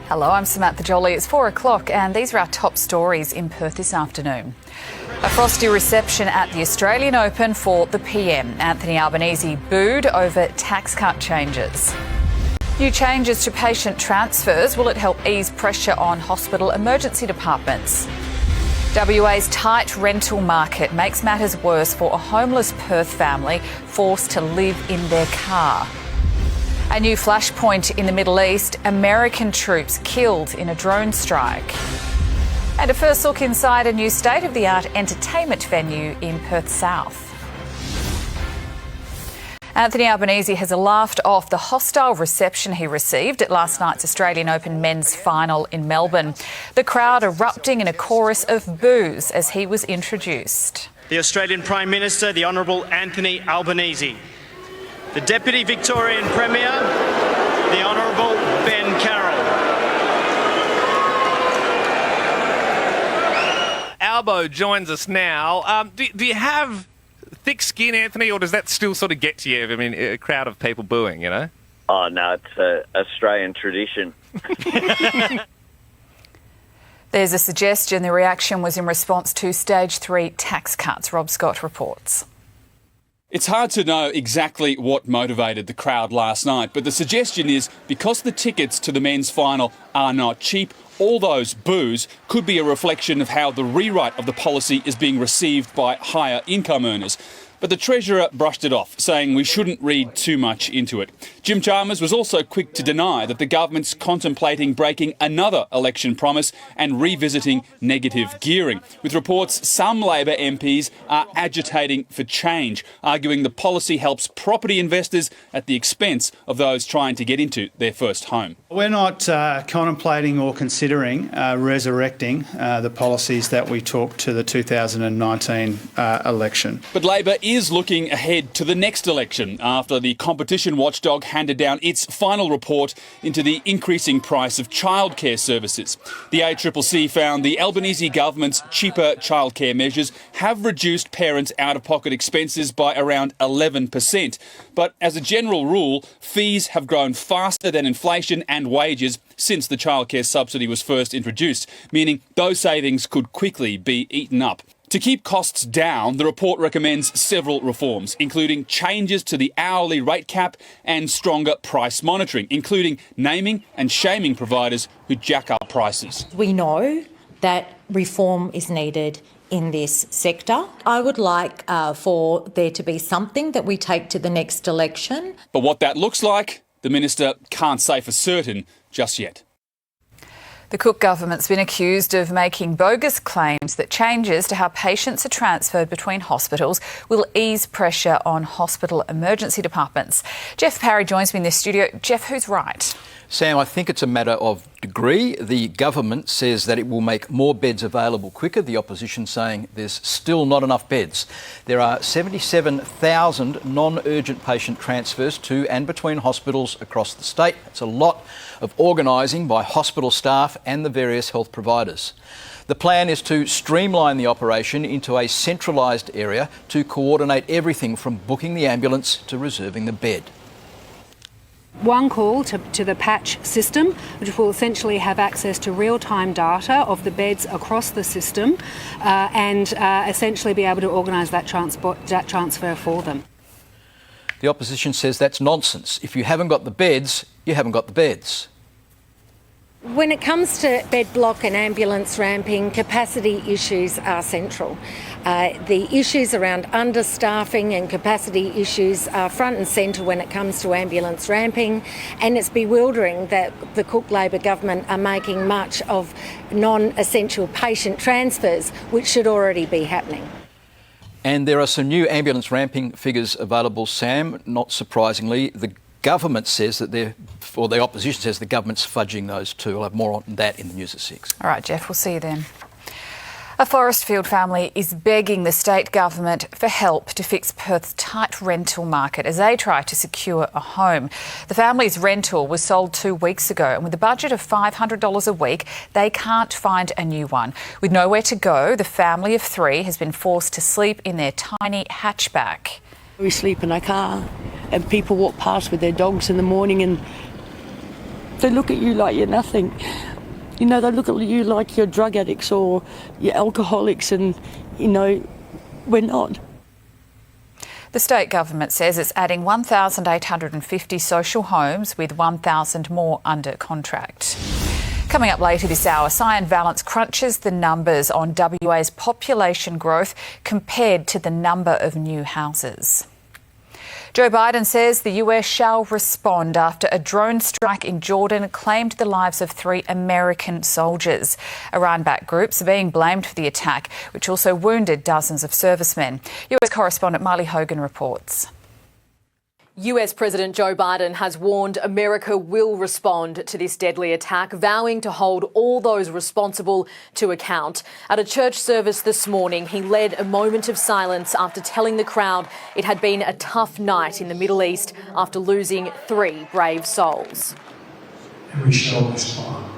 Hello, I'm Samantha Jolie. It's 4 o'clock and these are our top stories in Perth this afternoon. A frosty reception at the Australian Open for the PM. Anthony Albanese booed over tax cut changes. New changes to patient transfers. Will it help ease pressure on hospital emergency departments? WA's tight rental market makes matters worse for a homeless Perth family forced to live in their car. A new flashpoint in the Middle East, American troops killed in a drone strike. And a first look inside a new state-of-the-art entertainment venue in Perth South. Anthony Albanese has laughed off the hostile reception he received at last night's Australian Open men's final in Melbourne. The crowd erupting in a chorus of boos as he was introduced. The Australian Prime Minister, the Honourable Anthony Albanese. The Deputy Victorian Premier, the Honourable Ben Carroll. Albo joins us now. Do you have thick skin, Anthony, or does that still sort of get to you? I mean, a crowd of people booing, you know? Oh, no, it's an Australian tradition. There's a suggestion the reaction was in response to Stage 3 tax cuts. Rob Scott reports. It's hard to know exactly what motivated the crowd last night, but the suggestion is because the tickets to the men's final are not cheap, all those boos could be a reflection of how the rewrite of the policy is being received by higher income earners. But the Treasurer brushed it off, saying we shouldn't read too much into it. Jim Chalmers was also quick to deny that the government's contemplating breaking another election promise and revisiting negative gearing, with reports some Labor MPs are agitating for change, arguing the policy helps property investors at the expense of those trying to get into their first home. We're not contemplating or considering resurrecting the policies that we took to the 2019 election. But Labor is looking ahead to the next election after the competition watchdog handed down its final report into the increasing price of childcare services. The ACCC found the Albanese government's cheaper childcare measures have reduced parents' out-of-pocket expenses by around 11%. But as a general rule, fees have grown faster than inflation and wages since the childcare subsidy was first introduced, meaning those savings could quickly be eaten up. To keep costs down, the report recommends several reforms, including changes to the hourly rate cap and stronger price monitoring, including naming and shaming providers who jack up prices. We know that reform is needed in this sector. I would like for there to be something that we take to the next election. But what that looks like, the Minister can't say for certain just yet. The Cook government's been accused of making bogus claims that changes to how patients are transferred between hospitals will ease pressure on hospital emergency departments. Jeff Parry joins me in the studio. Jeff, who's right? Sam, I think it's a matter of degree. The government says that it will make more beds available quicker. The opposition saying there's still not enough beds. There are 77,000 non-urgent patient transfers to and between hospitals across the state. It's a lot of organising by hospital staff and the various health providers. The plan is to streamline the operation into a centralised area to coordinate everything from booking the ambulance to reserving the bed. One call to the patch system, which will essentially have access to real-time data of the beds across the system and essentially be able to organise that transfer for them. The opposition says that's nonsense. If you haven't got the beds, you haven't got the beds. When it comes to bed block and ambulance ramping, capacity issues are central. The issues around understaffing and capacity issues are front and centre when it comes to ambulance ramping, and it's bewildering that the Cook Labor government are making much of non-essential patient transfers, which should already be happening. And there are some new ambulance ramping figures available, Sam. Not surprisingly, the government says that the opposition says the government's fudging those too. We'll have more on that in the news at 6. All right, Jeff, we'll see you then. A Forestfield family is begging the state government for help to fix Perth's tight rental market as they try to secure a home. The family's rental was sold 2 weeks ago, and with a budget of $500 a week, they can't find a new one. With nowhere to go, the family of 3 has been forced to sleep in their tiny hatchback. We sleep in a car and people walk past with their dogs in the morning and They look at you like you're nothing. You know, they look at you like you're drug addicts or you're alcoholics, and, you know, we're not. The state government says it's adding 1,850 social homes, with 1,000 more under contract. Coming up later this hour, Cyan Valence crunches the numbers on WA's population growth compared to the number of new houses. Joe Biden says the US shall respond after a drone strike in Jordan claimed the lives of 3 American soldiers. Iran-backed groups are being blamed for the attack, which also wounded dozens of servicemen. US correspondent Marley Hogan reports. US President Joe Biden has warned America will respond to this deadly attack, vowing to hold all those responsible to account. At a church service this morning, he led a moment of silence after telling the crowd it had been a tough night in the Middle East after losing 3 brave souls. And we shall respond.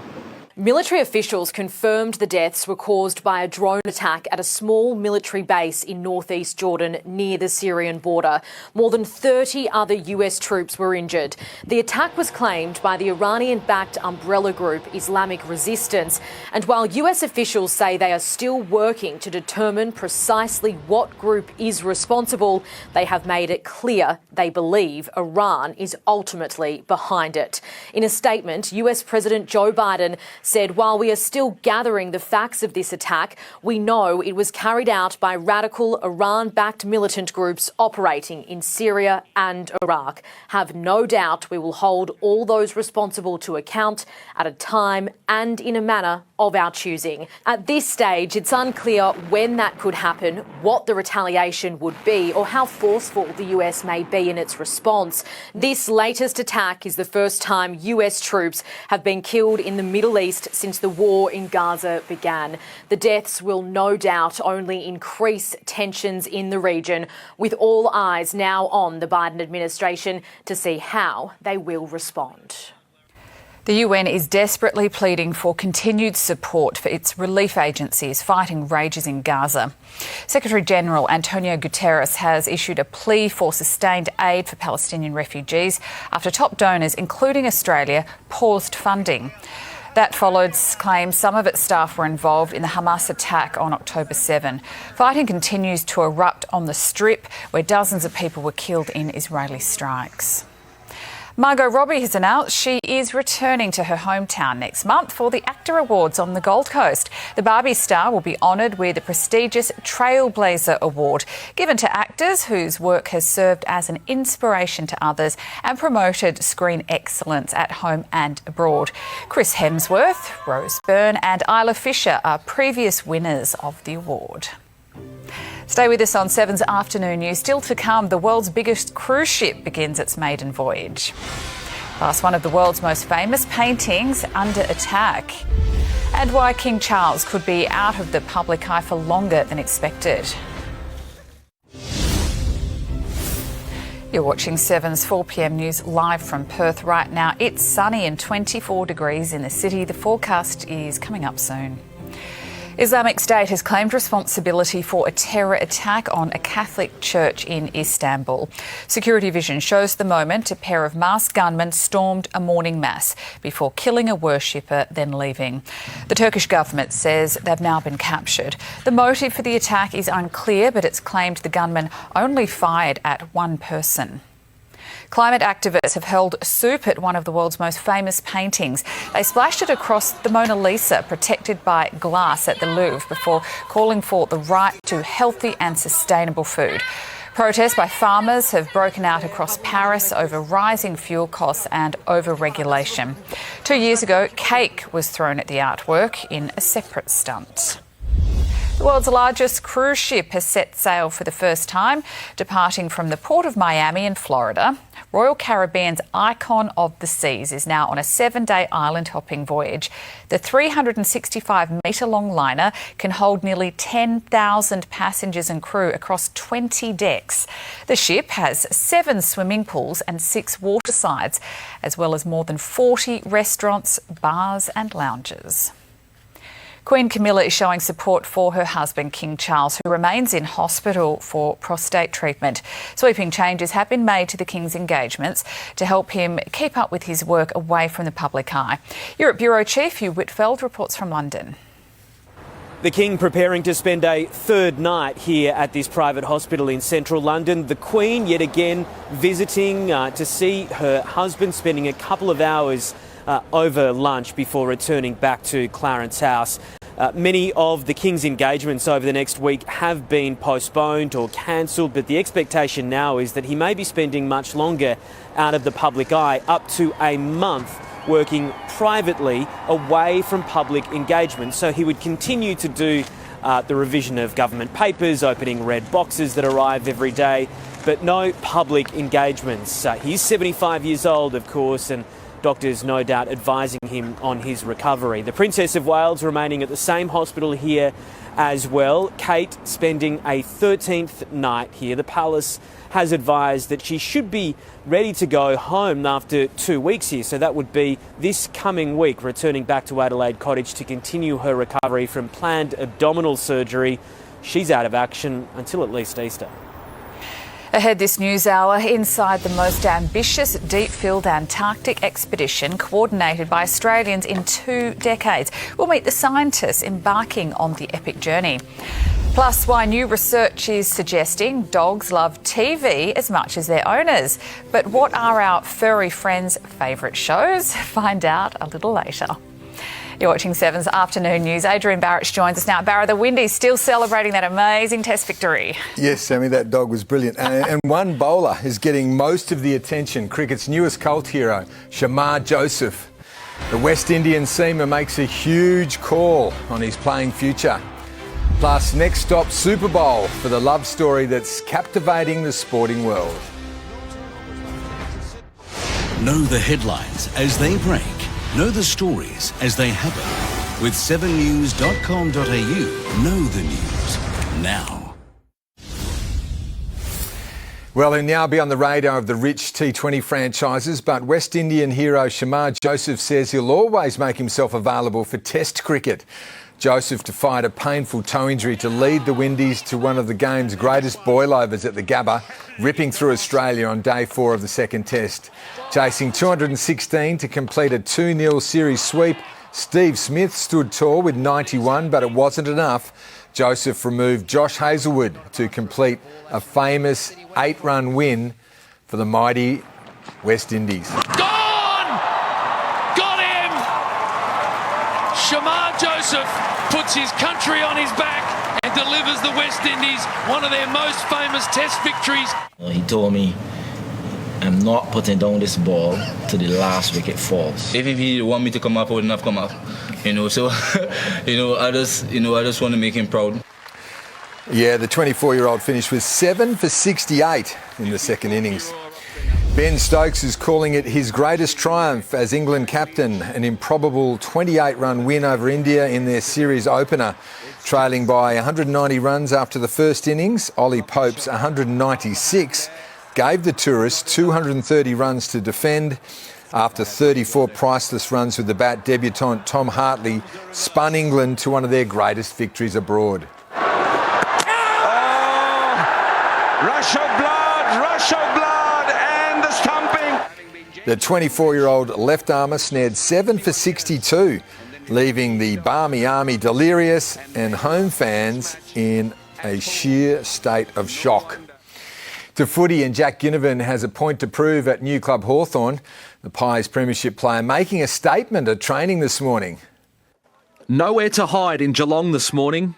Military officials confirmed the deaths were caused by a drone attack at a small military base in northeast Jordan near the Syrian border. More than 30 other US troops were injured. The attack was claimed by the Iranian-backed umbrella group Islamic Resistance, and while US officials say they are still working to determine precisely what group is responsible, they have made it clear they believe Iran is ultimately behind it. In a statement, US President Joe Biden said, while we are still gathering the facts of this attack, we know it was carried out by radical Iran-backed militant groups operating in Syria and Iraq. Have no doubt we will hold all those responsible to account at a time and in a manner of our choosing. At this stage, it's unclear when that could happen, what the retaliation would be, or how forceful the US may be in its response. This latest attack is the first time US troops have been killed in the Middle East since the war in Gaza began. The deaths will no doubt only increase tensions in the region, with all eyes now on the Biden administration to see how they will respond. The UN is desperately pleading for continued support for its relief agencies fighting rages in Gaza. Secretary-General Antonio Guterres has issued a plea for sustained aid for Palestinian refugees after top donors, including Australia, paused funding. That followed claims some of its staff were involved in the Hamas attack on October 7. Fighting continues to erupt on the Strip, where dozens of people were killed in Israeli strikes. Margot Robbie has announced she is returning to her hometown next month for the ACTA Awards on the Gold Coast. The Barbie star will be honoured with the prestigious Trailblazer Award, given to actors whose work has served as an inspiration to others and promoted screen excellence at home and abroad. Chris Hemsworth, Rose Byrne and Isla Fisher are previous winners of the award. Stay with us on 7's Afternoon News. Still to come, the world's biggest cruise ship begins its maiden voyage. Plus, one of the world's most famous paintings under attack. And why King Charles could be out of the public eye for longer than expected. You're watching 7's 4 p.m. news live from Perth right now. It's sunny and 24 degrees in the city. The forecast is coming up soon. Islamic State has claimed responsibility for a terror attack on a Catholic church in Istanbul. Security vision shows the moment a pair of masked gunmen stormed a morning mass before killing a worshipper, then leaving. The Turkish government says they've now been captured. The motive for the attack is unclear, but it's claimed the gunmen only fired at one person. Climate activists have hurled soup at one of the world's most famous paintings. They splashed it across the Mona Lisa, protected by glass at the Louvre, before calling for the right to healthy and sustainable food. Protests by farmers have broken out across Paris over rising fuel costs and over-regulation. 2 years ago, cake was thrown at the artwork in a separate stunt. The world's largest cruise ship has set sail for the first time, departing from the port of Miami in Florida. Royal Caribbean's Icon of the Seas is now on a 7-day island-hopping voyage. The 365-metre-long liner can hold nearly 10,000 passengers and crew across 20 decks. The ship has 7 swimming pools and 6 waterslides, as well as more than 40 restaurants, bars and lounges. Queen Camilla is showing support for her husband, King Charles, who remains in hospital for prostate treatment. Sweeping changes have been made to the King's engagements to help him keep up with his work away from the public eye. Europe Bureau Chief Hugh Whitfeld reports from London. The King preparing to spend a third night here at this private hospital in central London. The Queen yet again visiting to see her husband, spending a couple of hours over lunch before returning back to Clarence House. Many of the King's engagements over the next week have been postponed or cancelled, but the expectation now is that he may be spending much longer out of the public eye, up to a month, working privately away from public engagement. So he would continue to do the revision of government papers, opening red boxes that arrive every day, but no public engagements. He's 75 years old, of course, and doctors no doubt advising him on his recovery. The Princess of Wales remaining at the same hospital here as well. Kate spending a 13th night here. The palace has advised that she should be ready to go home after 2 weeks here. So that would be this coming week, returning back to Adelaide Cottage to continue her recovery from planned abdominal surgery. She's out of action until at least Easter. Ahead this news hour, inside the most ambitious deep-field Antarctic expedition coordinated by Australians in 2 decades. We'll meet the scientists embarking on the epic journey. Plus, why new research is suggesting dogs love TV as much as their owners. But what are our furry friends' favourite shows? Find out a little later. You're watching 7's Afternoon News. Adrian Barich joins us now. Barra, the Windies still celebrating that amazing Test victory. Yes, Sammy, that dog was brilliant. And one bowler is getting most of the attention. Cricket's newest cult hero, Shamar Joseph. The West Indian seamer makes a huge call on his playing future. Plus, next stop, Super Bowl, for the love story that's captivating the sporting world. Know the headlines as they break. Know the stories as they happen. With 7news.com.au, know the news now. Well, he'll now be on the radar of the rich T20 franchises, but West Indian hero Shamar Joseph says he'll always make himself available for Test cricket. Joseph defied a painful toe injury to lead the Windies to one of the game's greatest boilovers at the Gabba, ripping through Australia on day 4 of the second Test. Chasing 216 to complete a 2-0 series sweep, Steve Smith stood tall with 91, but it wasn't enough. Joseph removed Josh Hazlewood to complete a famous 8-run win for the mighty West Indies. Gone! Got him! Shamar Joseph puts his country on his back and delivers the West Indies one of their most famous Test victories. He told me, I'm not putting down this ball to the last wicket falls. If he want me to come up, I wouldn't have come up. So I just want to make him proud. Yeah, the 24-year-old finished with 7 for 68 in the second innings. Ben Stokes is calling it his greatest triumph as England captain, an improbable 28-run win over India in their series opener. Trailing by 190 runs after the first innings, Ollie Pope's 196 gave the tourists 230 runs to defend. After 34 priceless runs with the bat, debutant Tom Hartley spun England to one of their greatest victories abroad. Rush of blood, and the stumping. The 24-year-old left-armer snared 7 for 62, leaving the Barmy Army delirious and home fans in a sheer state of shock. To footy, and Jack Ginnivan has a point to prove at New Club Hawthorn. The Pies premiership player making a statement at training this morning. Nowhere to hide in Geelong this morning.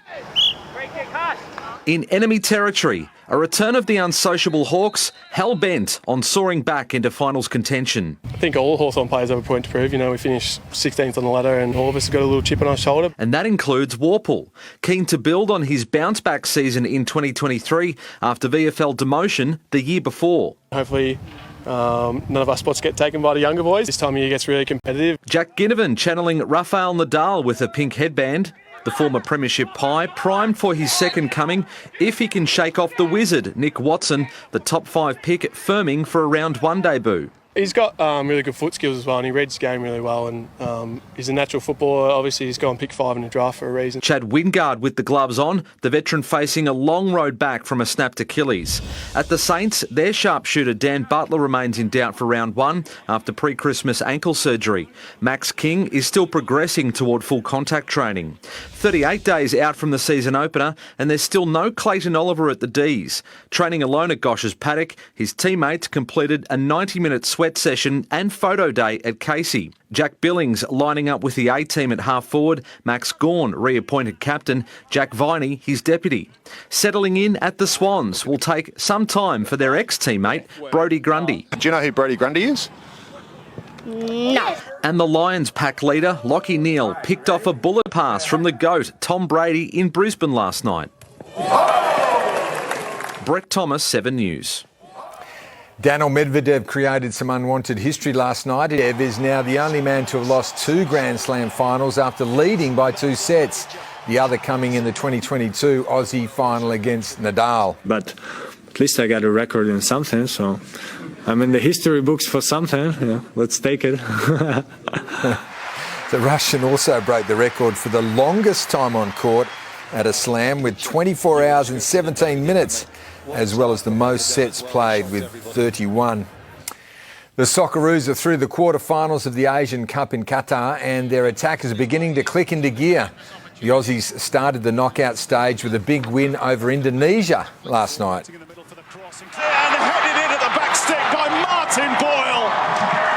In enemy territory, a return of the unsociable Hawks, hell-bent on soaring back into finals contention. I think all Hawthorn players have a point to prove. We finished 16th on the ladder and all of us have got a little chip on our shoulder. And that includes Worpel, keen to build on his bounce-back season in 2023 after VFL demotion the year before. Hopefully none of our spots get taken by the younger boys. This time of year gets really competitive. Jack Ginnivan channeling Rafael Nadal with a pink headband. The former premiership Pie primed for his second coming if he can shake off the wizard, Nick Watson, the top 5 pick, firming for a round 1 debut. He's got really good foot skills as well, and he reads the game really well, and he's a natural footballer. Obviously, he's gone pick 5 in the draft for a reason. Chad Wingard with the gloves on, the veteran facing a long road back from a snapped Achilles. At the Saints, their sharpshooter Dan Butler remains in doubt for round 1 after pre-Christmas ankle surgery. Max King is still progressing toward full contact training. 38 days out from the season opener, and there's still no Clayton Oliver at the D's. Training alone at Gosh's paddock, his teammates completed a 90-minute sweat session and photo day at Casey. Jack Billings lining up with the A-team at half-forward, Max Gawn reappointed captain, Jack Viney his deputy. Settling in at the Swans will take some time for their ex-teammate, Brodie Grundy. Do you know who Brodie Grundy is? No. And the Lions pack leader, Lockie Neal, picked off a bullet pass from the GOAT, Tom Brady, in Brisbane last night. Brett Thomas, 7 News. Daniil Medvedev created some unwanted history last night. Medvedev is now the only man to have lost 2 Grand Slam finals after leading by 2 sets. The other coming in the 2022 Aussie final against Nadal. But at least I got a record in something, so I'm in the history books for something. Yeah, let's take it. The Russian also broke the record for the longest time on court at a slam with 24 hours and 17 minutes, as well as the most sets played with 31. The Socceroos are through the quarterfinals of the Asian Cup in Qatar, and their attack is beginning to click into gear. The Aussies started the knockout stage with a big win over Indonesia last night. And headed into the back stick by Martin Boyle,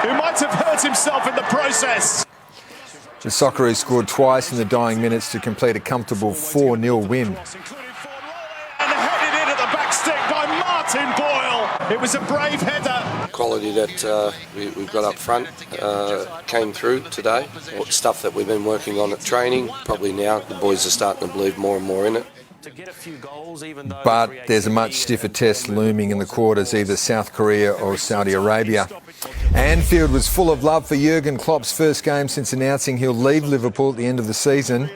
who might have hurt himself in the process. The Socceroos scored twice in the dying minutes to complete a comfortable 4-0 win. And headed into the back stick by Martin Boyle. It was a brave header. Quality that we've got up front came through today. Stuff that we've been working on at training. Probably now the boys are starting to believe more and more in it. But there's a much stiffer test looming in the quarters, either South Korea or Saudi Arabia. Anfield was full of love for Jurgen Klopp's first game since announcing he'll leave Liverpool at the end of the season.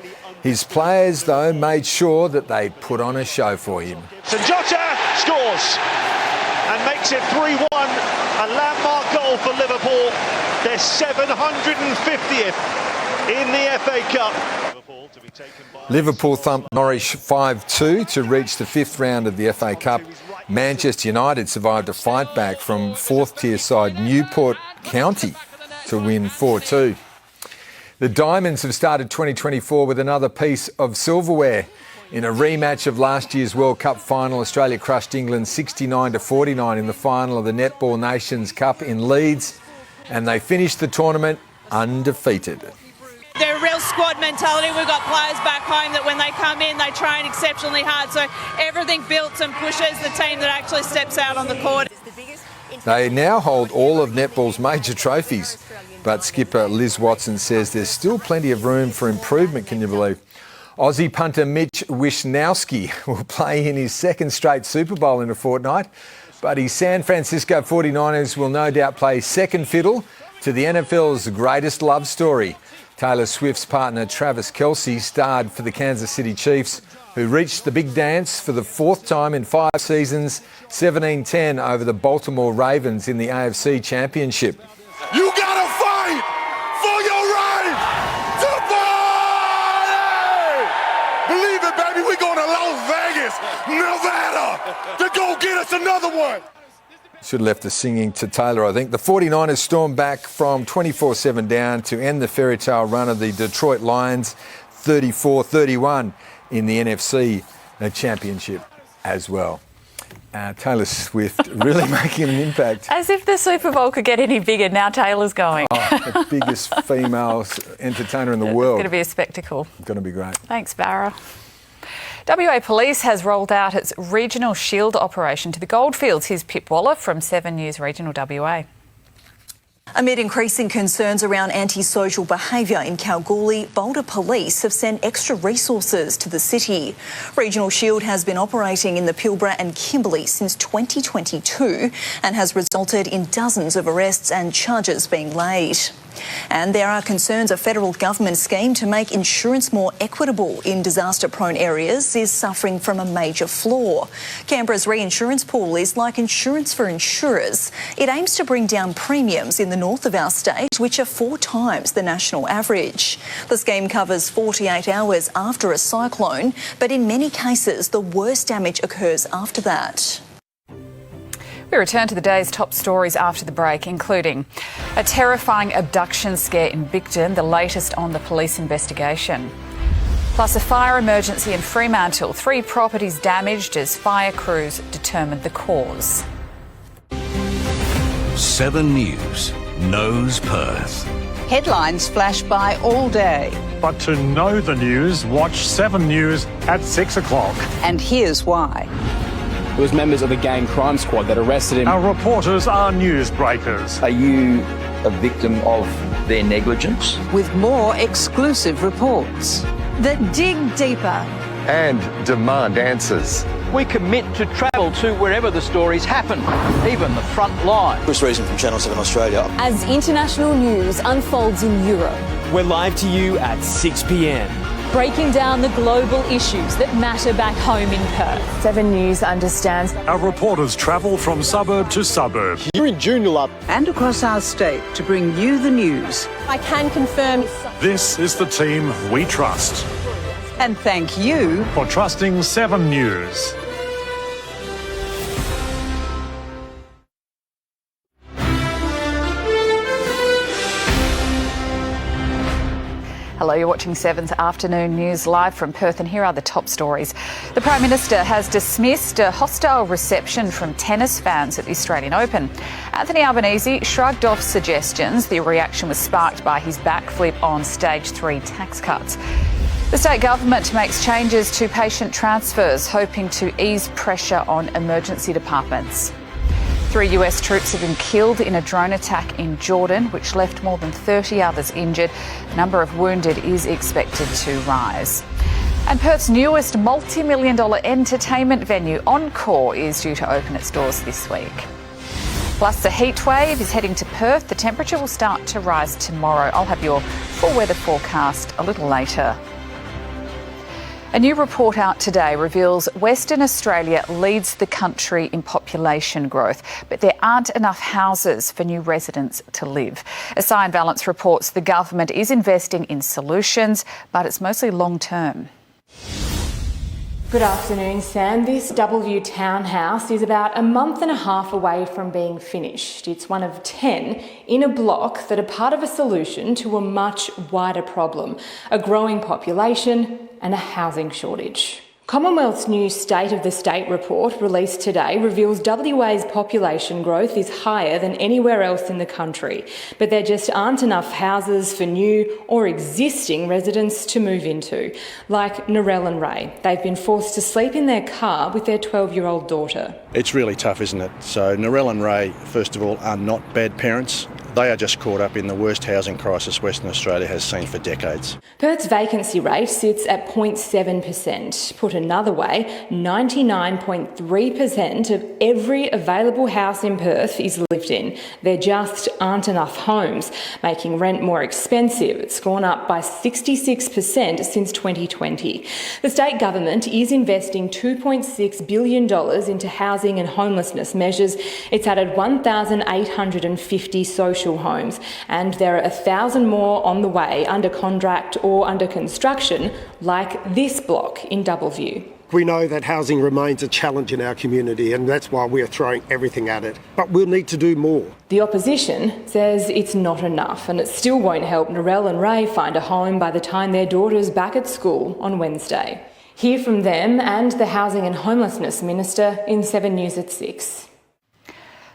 His players, though, made sure that they put on a show for him. St Jota scores and makes it 3-1, a landmark goal for Liverpool, their 750th in the FA Cup. Liverpool thumped Norwich 5-2 to reach the 5th round of the FA Cup. Manchester United survived a fight back from 4th-tier side Newport County to win 4-2. The Diamonds have started 2024 with another piece of silverware. In a rematch of last year's World Cup final, Australia crushed England 69-49 in the final of the Netball Nations Cup in Leeds, and they finished the tournament undefeated. They're a real squad mentality. We've got players back home that when they come in, they train exceptionally hard. So everything builds and pushes the team that actually steps out on the court. They now hold all of netball's major trophies, but skipper Liz Watson says there's still plenty of room for improvement, can you believe? Aussie punter Mitch Wisnowski will play in his 2nd straight Super Bowl in a fortnight, but his San Francisco 49ers will no doubt play second fiddle to the NFL's greatest love story. Taylor Swift's partner Travis Kelce starred for the Kansas City Chiefs, who reached the big dance for the 4th time in 5 seasons, 17-10 over the Baltimore Ravens in the AFC Championship. You gotta fight for your right to party! Believe it, baby, we're going to Las Vegas, Nevada, to go get us another one. Should have left the singing to Taylor, I think. The 49ers stormed back from 24-7 down to end the fairy tale run of the Detroit Lions, 34-31 in the NFC Championship as well. Taylor Swift really making an impact. As if the Super Bowl could get any bigger. Now Taylor's going. The biggest female entertainer in the world. It's going to be a spectacle. Going to be great. Thanks, Barra. WA Police has rolled out its Regional Shield operation to the Goldfields. Here's Pip Waller from 7 News Regional WA. Amid increasing concerns around antisocial behaviour in Kalgoorlie, Boulder Police have sent extra resources to the city. Regional Shield has been operating in the Pilbara and Kimberley since 2022 and has resulted in dozens of arrests and charges being laid. And there are concerns a federal government scheme to make insurance more equitable in disaster-prone areas is suffering from a major flaw. Canberra's reinsurance pool is like insurance for insurers. It aims to bring down premiums in the north of our state, which are 4 times the national average. The scheme covers 48 hours after a cyclone, but in many cases, the worst damage occurs after that. We return to the day's top stories after the break, including a terrifying abduction scare in Bicton, the latest on the police investigation. Plus a fire emergency in Fremantle, 3 properties damaged as fire crews determined the cause. 7 News knows Perth. Headlines flash by all day. But to know the news, watch 7 News at 6 o'clock. And here's why. It was members of the gang crime squad that arrested him. Our reporters are newsbreakers. Are you a victim of their negligence? With more exclusive reports that dig deeper and demand answers. We commit to travel to wherever the stories happen, even the front line. Chris Reason from Channel 7 Australia. As international news unfolds in Europe, we're live to you at 6 p.m. breaking down the global issues that matter back home in Perth. 7 News understands. Our reporters travel from suburb to suburb. Here in Joondalup and across our state to bring you the news. I can confirm. This is the team we trust. And thank you for trusting 7 News. Hello, you're watching 7's Afternoon News live from Perth, and here are the top stories. The Prime Minister has dismissed a hostile reception from tennis fans at the Australian Open. Anthony Albanese shrugged off suggestions. The reaction was sparked by his backflip on Stage 3 tax cuts. The state government makes changes to patient transfers, hoping to ease pressure on emergency departments. 3 US troops have been killed in a drone attack in Jordan, which left more than 30 others injured. The number of wounded is expected to rise. And Perth's newest multi-million-dollar entertainment venue, Encore, is due to open its doors this week. Plus, the heat wave is heading to Perth. The temperature will start to rise tomorrow. I'll have your full weather forecast a little later. A new report out today reveals Western Australia leads the country in population growth, but there aren't enough houses for new residents to live. Assign Balance reports the government is investing in solutions, but it's mostly long-term. Good afternoon, Sam. This W townhouse is about a month and a half away from being finished. It's one of 10 in a block that are part of a solution to a much wider problem, a growing population and a housing shortage. Commonwealth's new State of the State report released today reveals WA's population growth is higher than anywhere else in the country, but there just aren't enough houses for new or existing residents to move into, like Narelle and Ray. They've been forced to sleep in their car with their 12-year-old daughter. It's really tough, isn't it? So Narelle and Ray, first of all, are not bad parents. They are just caught up in the worst housing crisis Western Australia has seen for decades. Perth's vacancy rate sits at 0.7%. Put another way, 99.3% of every available house in Perth is lived in. There just aren't enough homes, making rent more expensive. It's gone up by 66% since 2020. The state government is investing $2.6 billion into housing and homelessness measures. It's added 1,850 social homes, and there are 1,000 more on the way under contract or under construction, like this block in Doubleview. We know that housing remains a challenge in our community, and that's why we're throwing everything at it. But we'll need to do more. The opposition says it's not enough, and it still won't help Narelle and Ray find a home by the time their daughter's back at school on Wednesday. Hear from them and the Housing and Homelessness Minister in 7 News at 6.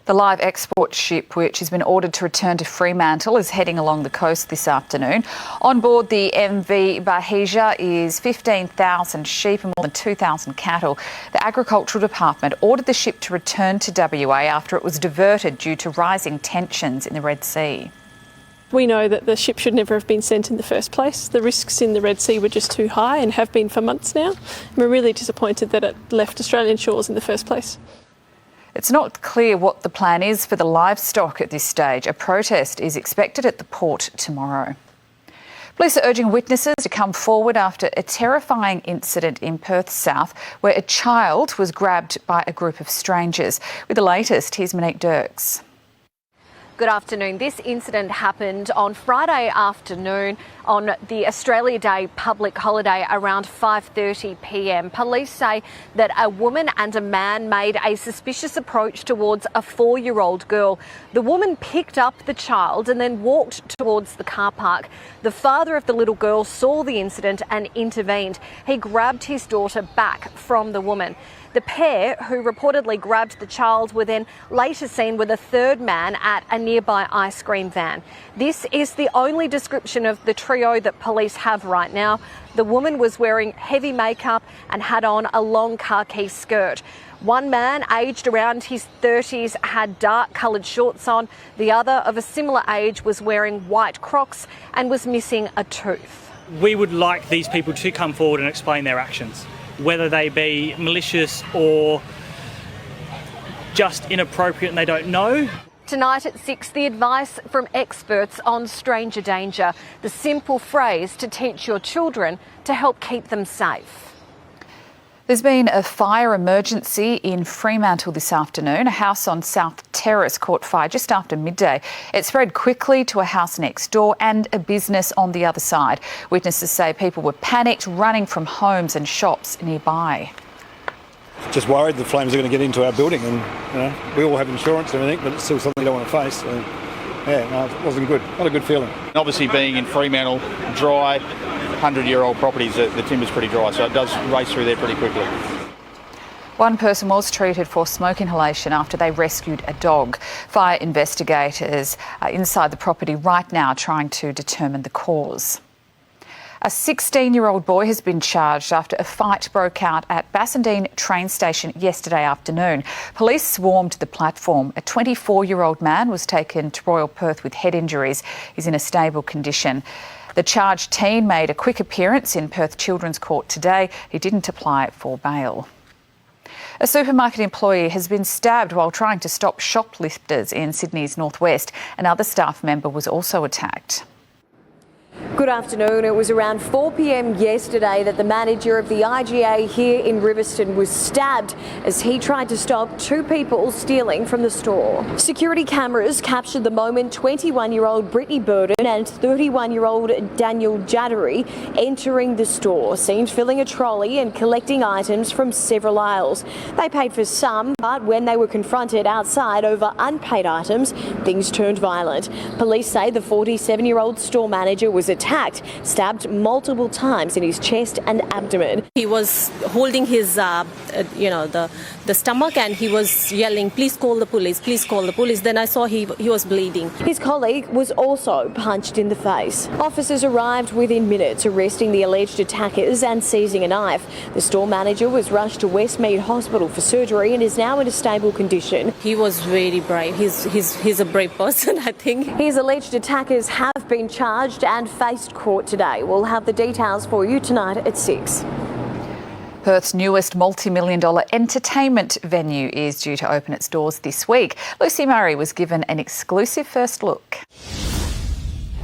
The live export ship, which has been ordered to return to Fremantle, is heading along the coast this afternoon. On board the MV Barich is 15,000 sheep and more than 2,000 cattle. The Agricultural Department ordered the ship to return to WA after it was diverted due to rising tensions in the Red Sea. We know that the ship should never have been sent in the first place. The risks in the Red Sea were just too high and have been for months now. We're really disappointed that it left Australian shores in the first place. It's not clear what the plan is for the livestock at this stage. A protest is expected at the port tomorrow. Police are urging witnesses to come forward after a terrifying incident in Perth South where a child was grabbed by a group of strangers. With the latest, here's Monique Dirks. Good afternoon. This incident happened on Friday afternoon on the Australia Day public holiday around 5:30 p.m. Police say that a woman and a man made a suspicious approach towards a 4-year-old girl. The woman picked up the child and then walked towards the car park. The father of the little girl saw the incident and intervened. He grabbed his daughter back from the woman. The pair, who reportedly grabbed the child, were then later seen with a third man at a nearby ice cream van. This is the only description of the trio that police have right now. The woman was wearing heavy makeup and had on a long khaki skirt. One man, aged around his 30s, had dark-coloured shorts on. The other, of a similar age, was wearing white Crocs and was missing a tooth. We would like these people to come forward and explain their actions, whether they be malicious or just inappropriate and they don't know. Tonight at 6, the advice from experts on stranger danger, the simple phrase to teach your children to help keep them safe. There's been a fire emergency in Fremantle this afternoon. A house on South Terrace caught fire just after midday. It spread quickly to a house next door and a business on the other side. Witnesses say people were panicked, running from homes and shops nearby. Just worried the flames are going to get into our building, and we all have insurance and everything, but it's still something you don't want to face. So, it wasn't good. Not a good feeling. Obviously, being in Fremantle, dry, 100-year-old properties, the timber's pretty dry, so it does race through there pretty quickly. One person was treated for smoke inhalation after they rescued a dog. Fire investigators are inside the property right now trying to determine the cause. A 16-year-old boy has been charged after a fight broke out at Bassendean train station yesterday afternoon. Police swarmed the platform. A 24-year-old man was taken to Royal Perth with head injuries. He's in a stable condition. The charged teen made a quick appearance in Perth Children's Court today. He didn't apply for bail. A supermarket employee has been stabbed while trying to stop shoplifters in Sydney's northwest. Another staff member was also attacked. Good afternoon. It was around 4 p.m. yesterday that the manager of the IGA here in Riverstone was stabbed as he tried to stop two people stealing from the store. Security cameras captured the moment 21-year-old Brittany Burden and 31-year-old Daniel Jaddery entering the store, seen filling a trolley and collecting items from several aisles. They paid for some, but when they were confronted outside over unpaid items, things turned violent. Police say the 47-year-old store manager was attacked, stabbed multiple times in his chest and abdomen. He was holding his, the stomach, and he was yelling, "Please call the police, please call the police." Then I saw he was bleeding. His colleague was also punched in the face. Officers arrived within minutes, arresting the alleged attackers and seizing a knife. The store manager was rushed to Westmead Hospital for surgery and is now in a stable condition. He was very brave. He's a brave person, I think. His alleged attackers have been charged and faced court today. We'll have the details for you tonight at 6. Perth's newest multi-million-dollar entertainment venue is due to open its doors this week. Lucy Murray was given an exclusive first look.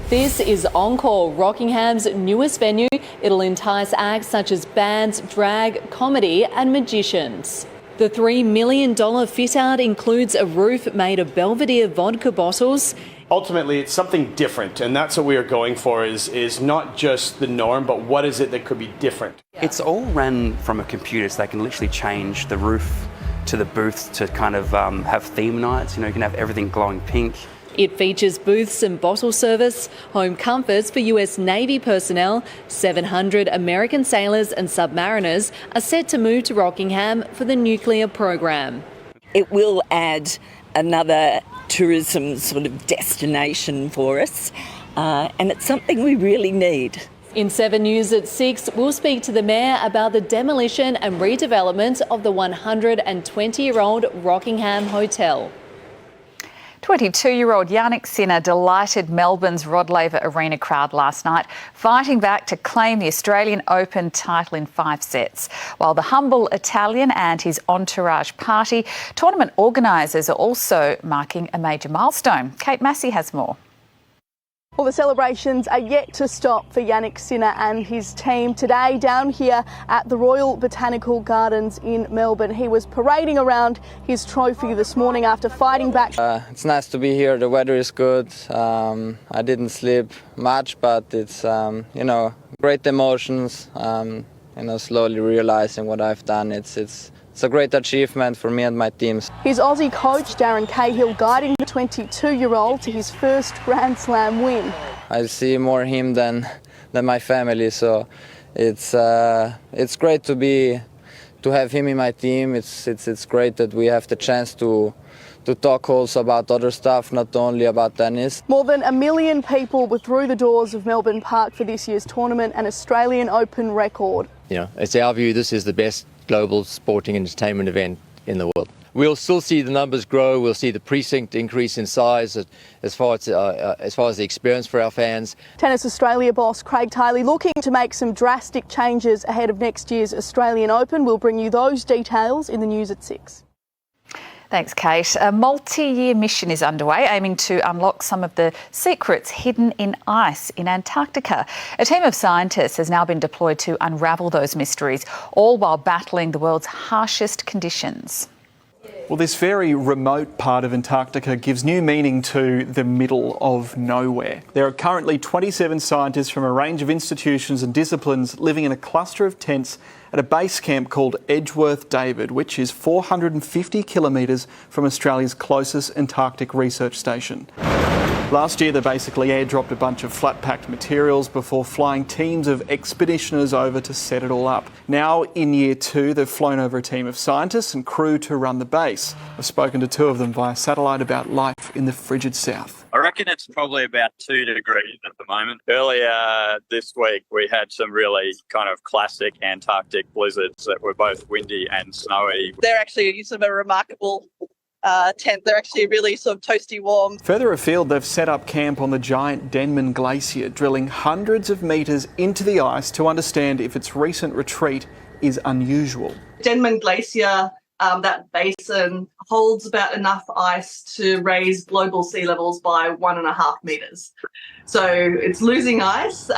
This is Encore, Rockingham's newest venue. It'll entice acts such as bands, drag, comedy and magicians. The $3 million fit-out includes a roof made of Belvedere vodka bottles. Ultimately, it's something different, and that's what we are going for, is not just the norm, but what is it that could be different? It's all run from a computer, so they can literally change the roof to the booths to kind of have theme nights. You know, you can have everything glowing pink. It features booths and bottle service, home comforts for US Navy personnel. 700 American sailors and submariners are set to move to Rockingham for the nuclear program. It will add another tourism sort of destination for us, and it's something we really need. In 7 News at 6, we'll speak to the Mayor about the demolition and redevelopment of the 120-year-old Rockingham Hotel. 22-year-old Yannick Sinner delighted Melbourne's Rod Laver Arena crowd last night, fighting back to claim the Australian Open title in 5 sets. While the humble Italian and his entourage party, tournament organisers are also marking a major milestone. Kate Massey has more. Well, the celebrations are yet to stop for Yannick Sinner and his team. Today, down here at the Royal Botanical Gardens in Melbourne, he was parading around his trophy this morning after fighting back. It's nice to be here. The weather is good. I didn't sleep much, but it's, great emotions. Slowly realizing what I've done. It's a great achievement for me and my teams. His Aussie coach, Darren Cahill, guiding the 22-year-old to his first Grand Slam win. I see more him than my family, so it's great to have him in my team. It's great that we have the chance to talk also about other stuff, not only about tennis. More than 1 million people were through the doors of Melbourne Park for this year's tournament, an Australian Open record. It's our view this is the best global sporting entertainment event in the world. We'll still see the numbers grow. We'll see the precinct increase in size as far as the experience for our fans. Tennis Australia boss Craig Tiley looking to make some drastic changes ahead of next year's Australian Open. We'll bring you those details in the news at 6. Thanks, Kate. A multi-year mission is underway aiming to unlock some of the secrets hidden in ice in Antarctica. A team of scientists has now been deployed to unravel those mysteries, all while battling the world's harshest conditions. Well, this very remote part of Antarctica gives new meaning to the middle of nowhere. There are currently 27 scientists from a range of institutions and disciplines living in a cluster of tents at a base camp called Edgeworth David, which is 450 kilometres from Australia's closest Antarctic research station. Last year, they basically airdropped a bunch of flat-packed materials before flying teams of expeditioners over to set it all up. Now, in year 2, they've flown over a team of scientists and crew to run the base. I've spoken to 2 of them via satellite about life in the frigid south. I reckon it's probably about 2 degrees at the moment. Earlier this week, we had some really kind of classic Antarctic blizzards that were both windy and snowy. They're actually sort of a remarkable tent. They're actually really sort of toasty warm. Further afield, they've set up camp on the giant Denman Glacier, drilling hundreds of metres into the ice to understand if its recent retreat is unusual. Denman Glacier, that basin holds about enough ice to raise global sea levels by 1.5 metres. So it's losing ice,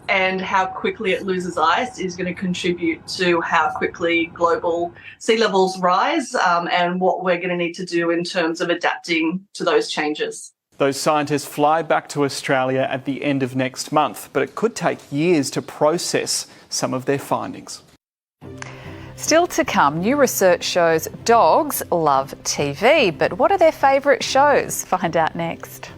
and how quickly it loses ice is going to contribute to how quickly global sea levels rise, and what we're going to need to do in terms of adapting to those changes. Those scientists fly back to Australia at the end of next month, but it could take years to process some of their findings. Still to come, new research shows dogs love TV, but what are their favourite shows? Find out next.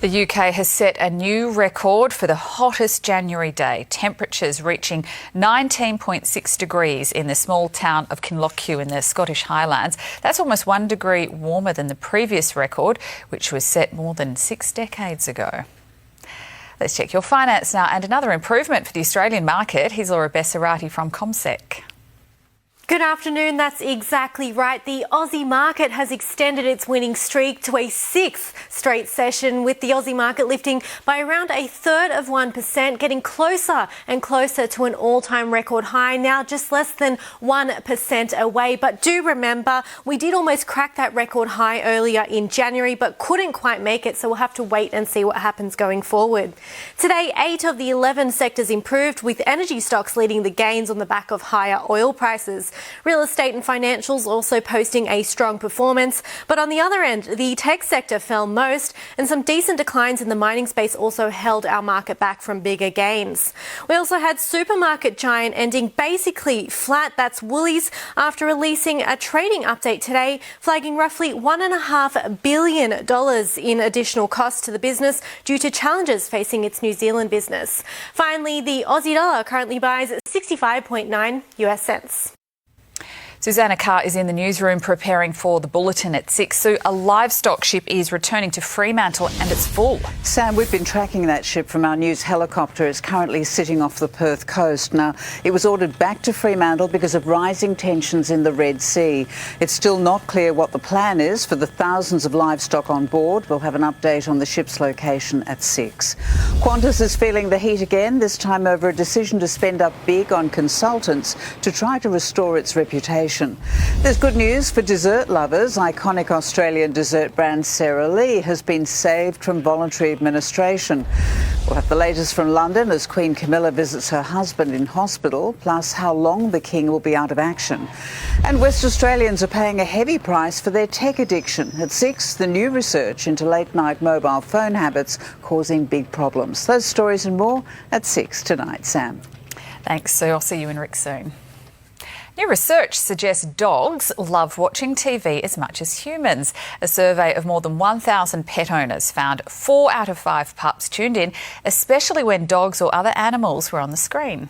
The UK has set a new record for the hottest January day, temperatures reaching 19.6 degrees in the small town of Kinlochcu in the Scottish Highlands. That's almost 1 degree warmer than the previous record, which was set more than 6 decades ago. Let's check your finance now, and another improvement for the Australian market. Here's Laura Bessarati from CommSec. Good afternoon, that's exactly right. The Aussie market has extended its winning streak to a 6th straight session, with the Aussie market lifting by around 1/3%, getting closer and closer to an all-time record high, now just less than 1% away. But do remember, we did almost crack that record high earlier in January, but couldn't quite make it, so we'll have to wait and see what happens going forward. Today, 8 of the 11 sectors improved, with energy stocks leading the gains on the back of higher oil prices. Real estate and financials also posting a strong performance, but on the other end, the tech sector fell most, and some decent declines in the mining space also held our market back from bigger gains. We also had supermarket giant ending basically flat, that's Woolies, after releasing a trading update today, flagging roughly $1.5 billion in additional costs to the business due to challenges facing its New Zealand business. Finally, the Aussie dollar currently buys 65.9 US cents. Susanna Carr is in the newsroom preparing for the bulletin at 6. Sue, a livestock ship is returning to Fremantle and it's full. Sam, we've been tracking that ship from our news helicopter. It's currently sitting off the Perth coast. Now, it was ordered back to Fremantle because of rising tensions in the Red Sea. It's still not clear what the plan is for the thousands of livestock on board. We'll have an update on the ship's location at 6. Qantas is feeling the heat again, this time over a decision to spend up big on consultants to try to restore its reputation. There's good news for dessert lovers. Iconic Australian dessert brand Sara Lee has been saved from voluntary administration. We'll have the latest from London as Queen Camilla visits her husband in hospital, plus how long the King will be out of action. And West Australians are paying a heavy price for their tech addiction. At 6, the new research into late-night mobile phone habits causing big problems. Those stories and more at 6 tonight. Sam. Thanks, Sue. I'll see you in Rick soon. New research suggests dogs love watching TV as much as humans. A survey of more than 1,000 pet owners found 4 out of 5 pups tuned in, especially when dogs or other animals were on the screen.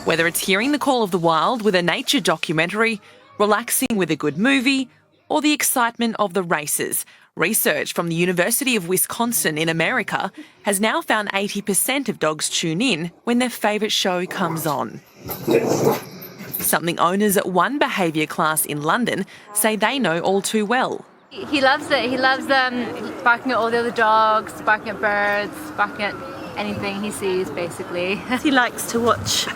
Whether it's hearing the call of the wild with a nature documentary, relaxing with a good movie, or the excitement of the races, research from the University of Wisconsin in America has now found 80% of dogs tune in when their favourite show comes on. Something owners at one behaviour class in London say they know all too well. He loves it. He loves barking at all the other dogs, barking at birds, barking at anything he sees, basically. He likes to watch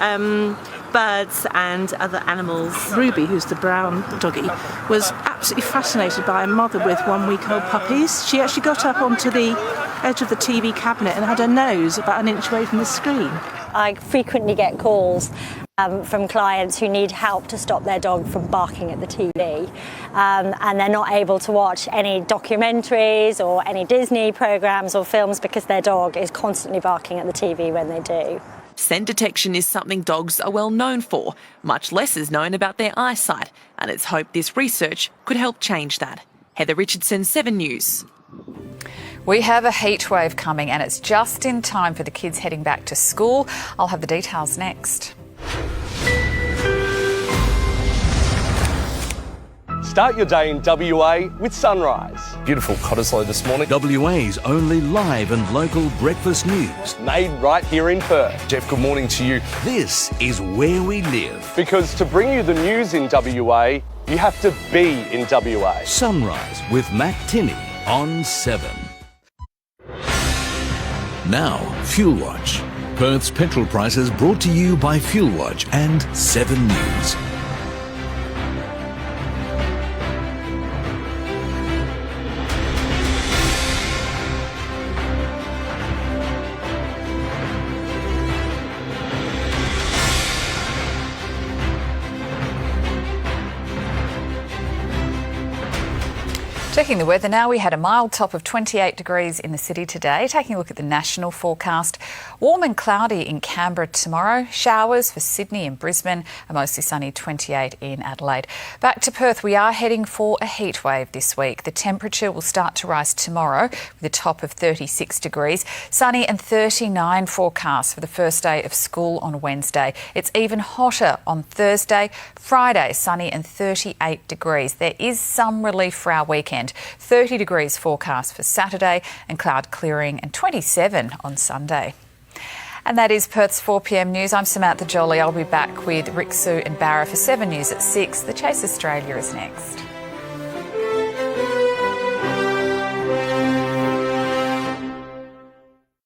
birds and other animals. Ruby, who's the brown doggy, was absolutely fascinated by a mother with 1-week-old puppies. She actually got up onto the edge of the TV cabinet and had her nose about an inch away from the screen. I frequently get calls from clients who need help to stop their dog from barking at the TV, and they're not able to watch any documentaries or any Disney programs or films because their dog is constantly barking at the TV when they do. Scent detection is something dogs are well known for. Much less is known about their eyesight, and it's hoped this research could help change that. Heather Richardson, 7 News. We have a heat wave coming and it's just in time for the kids heading back to school. I'll have the details next. Start your day in WA with Sunrise. Beautiful Cottesloe this morning. WA's only live and local breakfast news. Made right here in Perth. Jeff, good morning to you. This is where we live. Because to bring you the news in WA, you have to be in WA. Sunrise with Matt Tinney on 7. Now, Fuel Watch. Perth's petrol prices brought to you by Fuel Watch and 7 News. Checking the weather now, we had a mild top of 28 degrees in the city today. Taking a look at the national forecast, warm and cloudy in Canberra tomorrow, showers for Sydney and Brisbane, a mostly sunny 28 in Adelaide. Back to Perth, we are heading for a heat wave this week. The temperature will start to rise tomorrow with a top of 36 degrees, sunny and 39 forecast for the first day of school on Wednesday. It's even hotter on Thursday, Friday, sunny and 38 degrees. There is some relief for our weekend. 30 degrees forecast for Saturday and cloud clearing and 27 on Sunday. And that is Perth's 4 p.m. news. I'm Samantha Jolie. I'll be back with Rick, Sue and Barich for 7 News at 6. The Chase Australia is next.